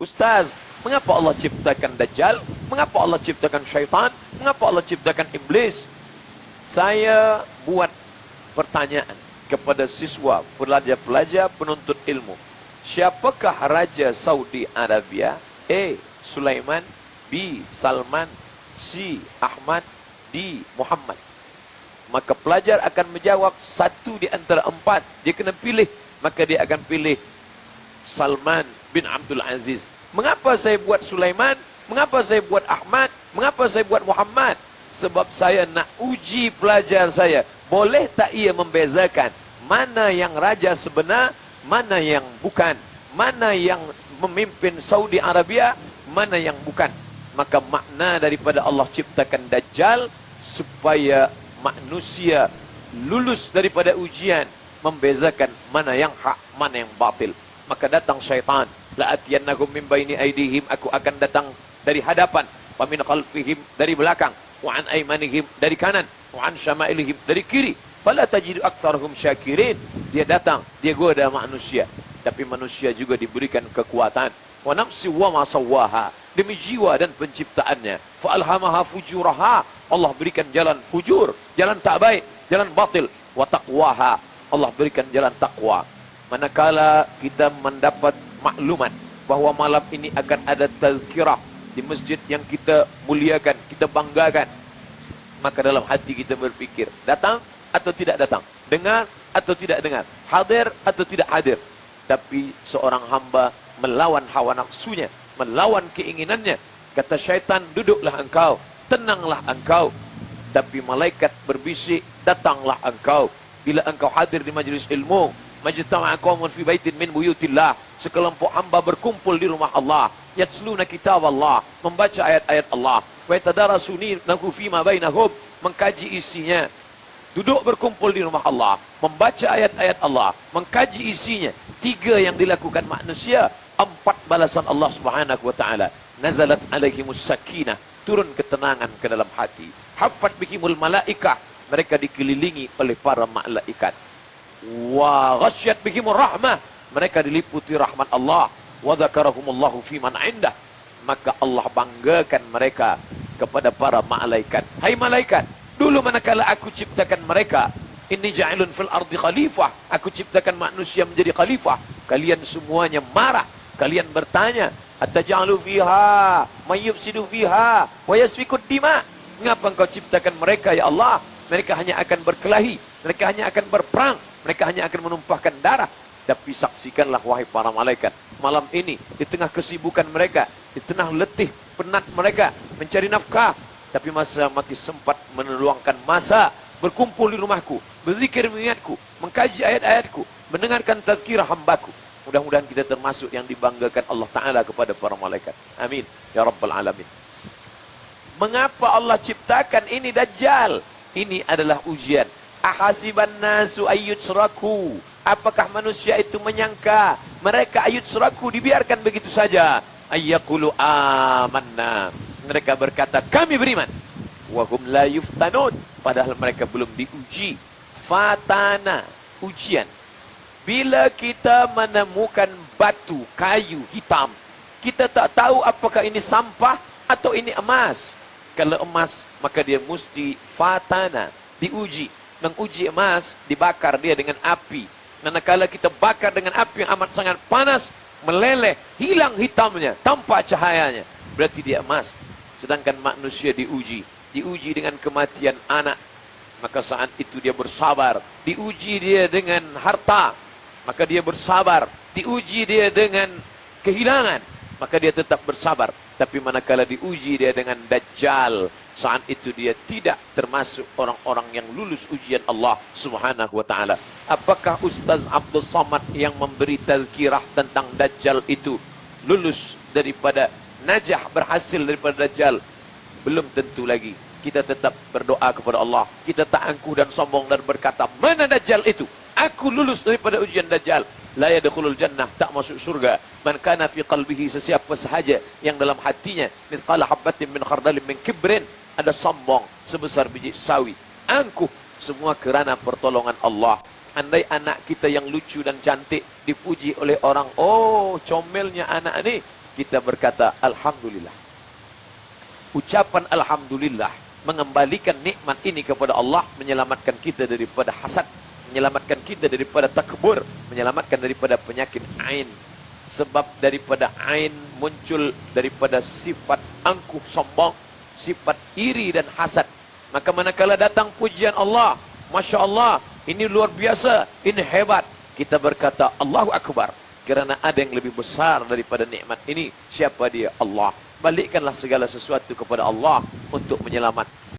Ustaz, mengapa Allah ciptakan Dajjal? Mengapa Allah ciptakan syaitan? Mengapa Allah ciptakan iblis? Saya buat pertanyaan kepada siswa, pelajar-pelajar, penuntut ilmu. Siapakah Raja Saudi Arabia? A. Sulaiman, B. Salman, C. Ahmad, D. Muhammad. Maka pelajar akan menjawab satu di antara empat. Dia kena pilih. Maka dia akan pilih Salman bin Abdul Aziz. Mengapa saya buat Sulaiman? Mengapa saya buat Ahmad? Mengapa saya buat Muhammad? Sebab saya nak uji pelajar saya. Boleh tak ia membezakan mana yang raja sebenar, mana yang bukan, mana yang memimpin Saudi Arabia, mana yang bukan. Maka makna daripada Allah ciptakan Dajjal supaya manusia lulus daripada ujian, membezakan mana yang hak, mana yang batil. Maka datang syaitan, la'atiyannahum min baini aydihim, aku akan datang dari hadapan, wa min khalfihim, dari belakang, wa an aymanihim, dari kanan, wa an syama'ilihim, dari kiri. Fala tajidu aktsarahum syakirin. Dia datang, dia goda manusia, tapi manusia juga diberikan kekuatan. Wa nafsi wa ma sawwaha, demi jiwa dan penciptaannya. Fa alhamaha fujuraha, Allah berikan jalan fujur, jalan tak baik, jalan batil. Wa taqwaha, Allah berikan jalan takwa. Manakala kita mendapat maklumat bahawa malam ini akan ada tazkirah di masjid yang kita muliakan, kita banggakan, maka dalam hati kita berfikir, datang atau tidak datang, dengar atau tidak dengar, hadir atau tidak hadir. Tapi seorang hamba melawan hawa nafsunya, melawan keinginannya. Kata syaitan, duduklah engkau, tenanglah engkau. Tapi malaikat berbisik, datanglah engkau. Bila engkau hadir di majlis ilmu, majtama'a qaumun fi baitin min buyutillah, sekelompok hamba berkumpul di rumah Allah, yatsluna kitab Allah, membaca ayat-ayat Allah, wa yatadarasunahu fima bainahum, mengkaji isinya. Duduk berkumpul di rumah Allah, membaca ayat-ayat Allah, mengkaji isinya. 3 yang dilakukan manusia, 4 balasan Allah Subhanahu wa taala. Nazalat alaihimus sakinah, turun ketenangan ke dalam hati. Haffat bihimul malaikah, mereka dikelilingi oleh para malaikat. Wa ghasyat bihimur rahmah, mereka diliputi rahmat Allah. Wa dzakarahumullahu fi man indah, maka Allah banggakan mereka kepada para malaikat. Hai malaikat, dulu manakala aku ciptakan mereka, inni ja'ilun fil ardi khalifah, aku ciptakan manusia menjadi khalifah, kalian semuanya marah, kalian bertanya, ataj'alu fiha may yufsidu fiha wa yasfikud dima, mengapa engkau ciptakan mereka ya Allah? Mereka hanya akan berkelahi, mereka hanya akan berperang, mereka hanya akan menumpahkan darah. Tapi saksikanlah wahai para malaikat, malam ini di tengah kesibukan mereka, di tengah letih penat mereka mencari nafkah, tapi masih sempat meluangkan masa berkumpul di rumahku, berzikir mengingatku, mengkaji ayat-ayatku, mendengarkan tazkirah hambaku. Mudah-mudahan kita termasuk yang dibanggakan Allah Ta'ala kepada para malaikat. Amin ya Rabbal Alamin. Mengapa Allah ciptakan ini Dajjal? Ini adalah ujian. Ahasiban nasu ayyutsraku, apakah manusia itu menyangka mereka ayyutsraku, dibiarkan begitu saja? Ayyaqulu amanna, mereka berkata kami beriman. Wahum la yuftanun, padahal mereka belum diuji. Fatana, ujian. Bila kita menemukan batu, kayu hitam, kita tak tahu apakah ini sampah atau ini emas. Kalau emas, maka dia mesti fatana, diuji. Menguji emas, dibakar dia dengan api. Manakala kita bakar dengan api yang amat sangat panas, meleleh, hilang hitamnya, tampak cahayanya, berarti dia emas. Sedangkan manusia diuji dengan kematian anak, maka saat itu dia bersabar. Diuji dia dengan harta, maka dia bersabar. Diuji dia dengan kehilangan, maka dia tetap bersabar. Tapi manakala diuji dia dengan Dajjal, saat itu dia tidak termasuk orang-orang yang lulus ujian Allah Subhanahu wa taala. Apakah Ustaz Abdul Samad yang memberi tazkirah tentang Dajjal itu lulus daripada najah, berhasil daripada Dajjal? Belum tentu lagi. Kita tetap berdoa kepada Allah. Kita tak angkuh dan sombong dan berkata, mana Dajjal itu? Aku lulus daripada ujian Dajjal. La yadkhulul jannah, tak masuk surga. Man kana fi qalbihi, sesiapa sahaja yang dalam hatinya mithqala habatin min khardalin min kibrin, ada sombong sebesar biji sawi, angkuh, semua kerana pertolongan Allah. Andai anak kita yang lucu dan cantik dipuji oleh orang, oh comelnya anak ni, kita berkata Alhamdulillah. Ucapan Alhamdulillah mengembalikan nikmat ini kepada Allah, menyelamatkan kita daripada hasad, menyelamatkan kita daripada takbur, menyelamatkan daripada penyakit ain. Sebab daripada ain muncul daripada sifat angkuh sombong, sifat iri dan hasad. Maka manakala datang pujian Allah, Masya Allah, ini luar biasa, ini hebat, kita berkata Allahu Akbar, kerana ada yang lebih besar daripada nikmat ini. Siapa dia? Allah. Balikkanlah segala sesuatu kepada Allah untuk menyelamatkan